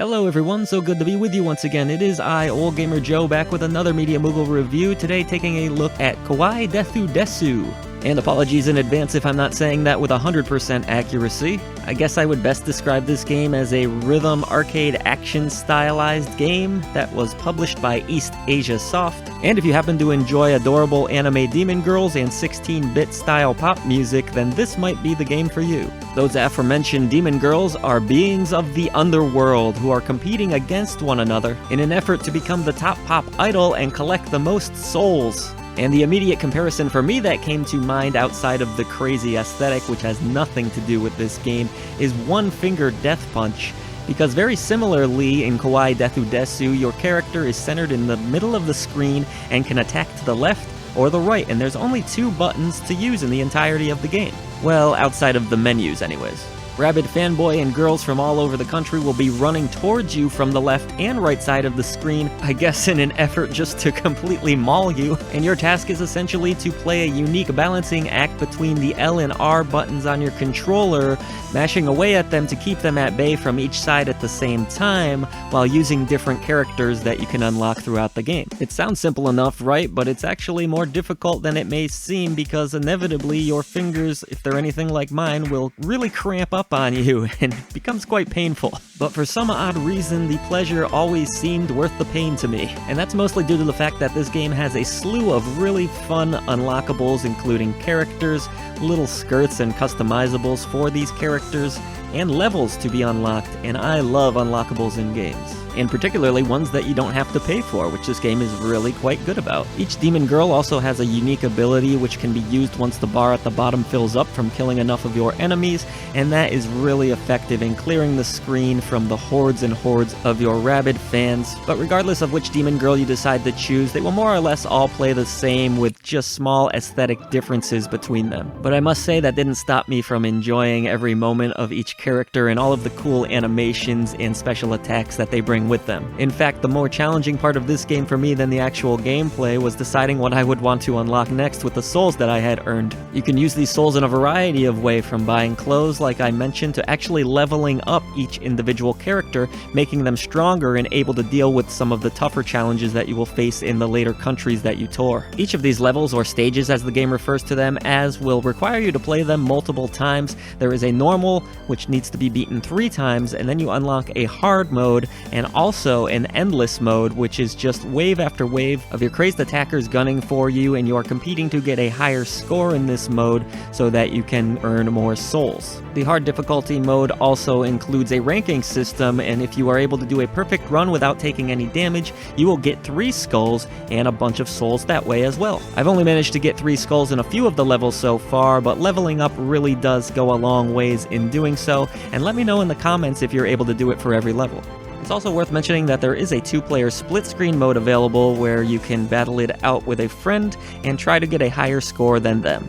Hello everyone, so good to be with you once again. It is I, Ole Gamer Joe, back with another Media Moogle review, today taking a look at Kawaii Deathu Desu. And apologies in advance if I'm not saying that with 100% accuracy. I guess I would best describe this game as a rhythm arcade action stylized game that was published by East Asia Soft. And if you happen to enjoy adorable anime demon girls and 16-bit style pop music, then this might be the game for you. Those aforementioned demon girls are beings of the underworld who are competing against one another in an effort to become the top pop idol and collect the most souls. And the immediate comparison for me that came to mind outside of the crazy aesthetic, which has nothing to do with this game, is One Finger Death Punch. Because very similarly in Kawaii Deathu Desu, your character is centered in the middle of the screen and can attack to the left or the right, and there's only 2 buttons to use in the entirety of the game. Well, outside of the menus anyways. Rabid fanboy and girls from all over the country will be running towards you from the left and right side of the screen, I guess in an effort just to completely maul you, and your task is essentially to play a unique balancing act between the L and R buttons on your controller, mashing away at them to keep them at bay from each side at the same time, while using different characters that you can unlock throughout the game. It sounds simple enough, right? But it's actually more difficult than it may seem, because inevitably your fingers, if they're anything like mine, will really cramp up on you, and it becomes quite painful. But for some odd reason, the pleasure always seemed worth the pain to me, and that's mostly due to the fact that this game has a slew of really fun unlockables, including characters, little skirts and customizables for these characters, and levels to be unlocked, and I love unlockables in games. And particularly ones that you don't have to pay for, which this game is really quite good about. Each demon girl also has a unique ability which can be used once the bar at the bottom fills up from killing enough of your enemies, and that is really effective in clearing the screen from the hordes and hordes of your rabid fans. But regardless of which demon girl you decide to choose, they will more or less all play the same, with just small aesthetic differences between them. But I must say that didn't stop me from enjoying every moment of each character and all of the cool animations and special attacks that they bring with them. In fact, the more challenging part of this game for me than the actual gameplay was deciding what I would want to unlock next with the souls that I had earned. You can use these souls in a variety of ways, from buying clothes like I mentioned to actually leveling up each individual character, making them stronger and able to deal with some of the tougher challenges that you will face in the later countries that you tour. Each of these levels, or stages as the game refers to them as, will require you to play them multiple times. There is a normal, which needs to be beaten 3 times, and then you unlock a hard mode, and also an endless mode, which is just wave after wave of your crazed attackers gunning for you, and you are competing to get a higher score in this mode so that you can earn more souls. The hard difficulty mode also includes a ranking system, and if you are able to do a perfect run without taking any damage, you will get 3 skulls and a bunch of souls that way as well. I've only managed to get 3 skulls in a few of the levels so far, but leveling up really does go a long ways in doing so, and let me know in the comments if you're able to do it for every level. It's also worth mentioning that there is a 2-player split-screen mode available where you can battle it out with a friend and try to get a higher score than them.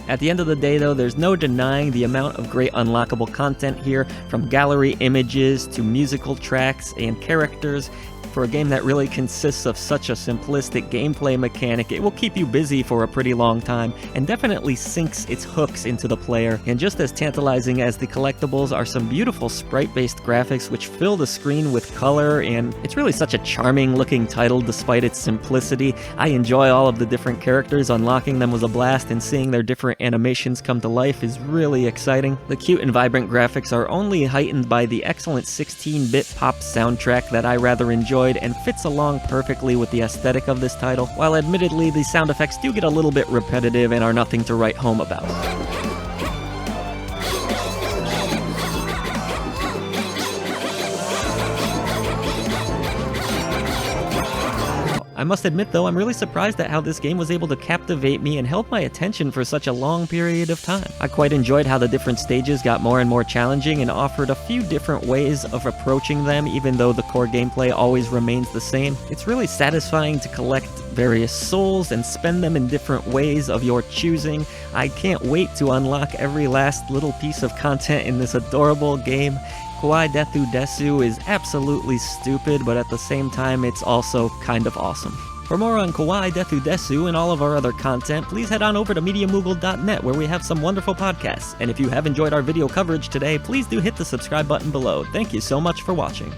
At the end of the day though, there's no denying the amount of great unlockable content here, from gallery images to musical tracks and characters. For a game that really consists of such a simplistic gameplay mechanic, it will keep you busy for a pretty long time, and definitely sinks its hooks into the player. And just as tantalizing as the collectibles are some beautiful sprite-based graphics which fill the screen with color, and it's really such a charming looking title despite its simplicity. I enjoy all of the different characters, unlocking them was a blast, and seeing their different animations come to life is really exciting. The cute and vibrant graphics are only heightened by the excellent 16-bit pop soundtrack that I rather enjoyed, and fits along perfectly with the aesthetic of this title, while admittedly the sound effects do get a little bit repetitive and are nothing to write home about. I must admit though, I'm really surprised at how this game was able to captivate me and held my attention for such a long period of time. I quite enjoyed how the different stages got more and more challenging and offered a few different ways of approaching them, even though the core gameplay always remains the same. It's really satisfying to collect various souls and spend them in different ways of your choosing. I can't wait to unlock every last little piece of content in this adorable game. Kawaii Deathu Desu is absolutely stupid, but at the same time it's also kind of awesome. For more on Kawaii Deathu Desu and all of our other content, please head on over to MediaMoogle.net, where we have some wonderful podcasts. And if you have enjoyed our video coverage today, please do hit the subscribe button below. Thank you so much for watching.